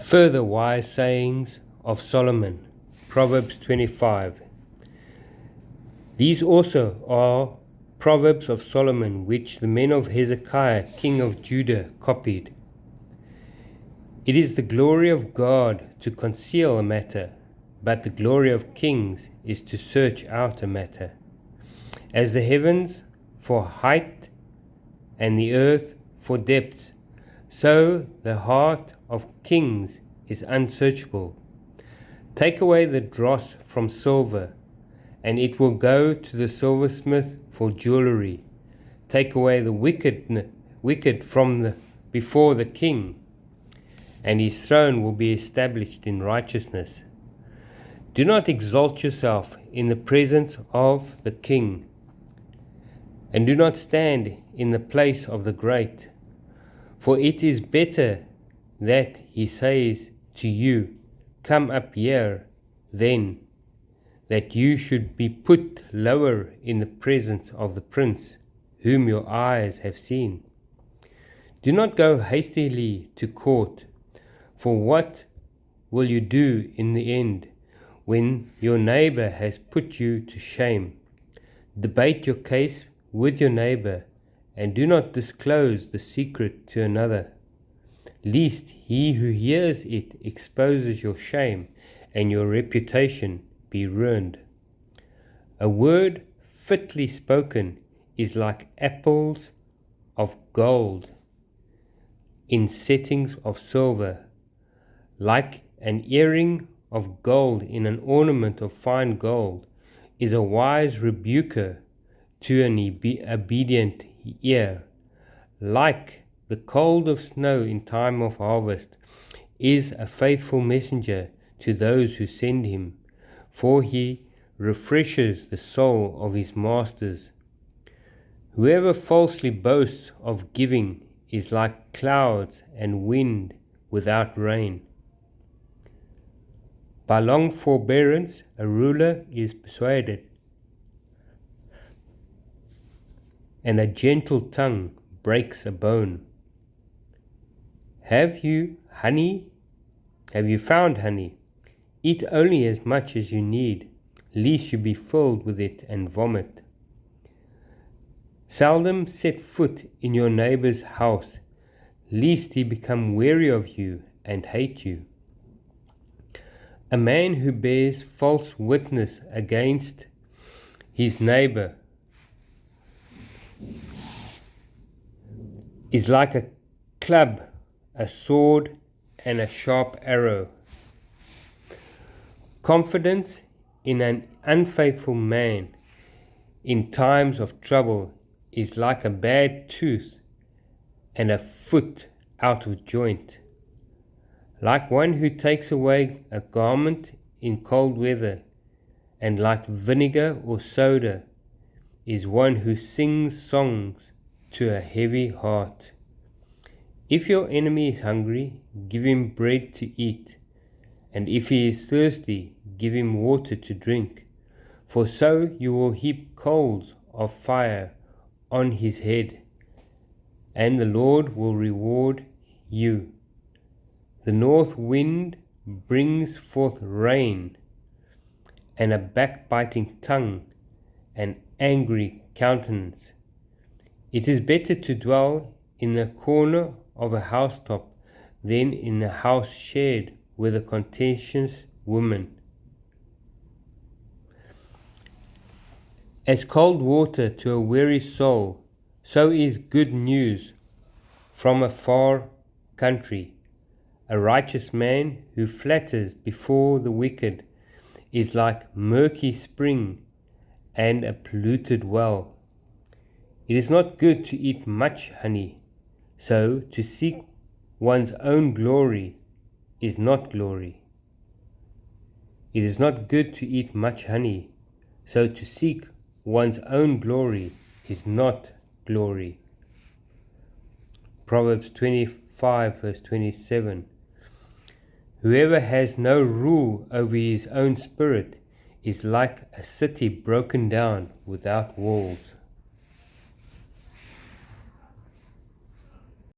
Further wise sayings of Solomon. Proverbs 25. These also are Proverbs of Solomon, which the men of Hezekiah, king of Judah, copied. It is the glory of God to conceal a matter, but the glory of kings is to search out a matter. As the heavens for height and the earth for depth, so the heart of kings is unsearchable. Take away the dross from silver, and it will go to the silversmith for jewelry. Take away the wicked from before the king, and his throne will be established in righteousness. Do not exalt yourself in the presence of the king, and do not stand in the place of the great. For it is better that he says to you, "Come up here," than that you should be put lower in the presence of the prince, whom your eyes have seen. Do not go hastily to court, for what will you do in the end, when your neighbor has put you to shame? Debate your case with your neighbor, and do not disclose the secret to another, lest he who hears it exposes your shame, and your reputation be ruined. A word fitly spoken is like apples of gold in settings of silver, like an earring of gold in an ornament of fine gold is a wise rebuker to an obedient ear. Like the cold of snow in time of harvest is a faithful messenger to those who send him, for he refreshes the soul of his masters. Whoever falsely boasts of giving is like clouds and wind without rain. By long forbearance a ruler is persuaded, and a gentle tongue breaks a bone. Have you found honey? Eat only as much as you need, lest you be filled with it and vomit. Seldom set foot in your neighbor's house, lest he become weary of you and hate you. A man who bears false witness against his neighbor is like a club, a sword, and a sharp arrow. Confidence in an unfaithful man in times of trouble is like a bad tooth and a foot out of joint. Like one who takes away a garment in cold weather, and like vinegar or soda is one who sings songs to a heavy heart. If your enemy is hungry, give him bread to eat, and if he is thirsty, give him water to drink, for so you will heap coals of fire on his head, and the Lord will reward you. The north wind brings forth rain, and a backbiting tongue, an angry countenance. It is better to dwell in the corner of a housetop than in a house shared with a contentious woman. As cold water to a weary soul, so is good news from a far country. A righteous man who flatters before the wicked is like murky spring and a polluted well. It is not good to eat much honey, so to seek one's own glory is not glory. It is not good to eat much honey, so to seek one's own glory is not glory. Proverbs 25 verse 27. Whoever has no rule over his own spirit is like a city broken down without walls.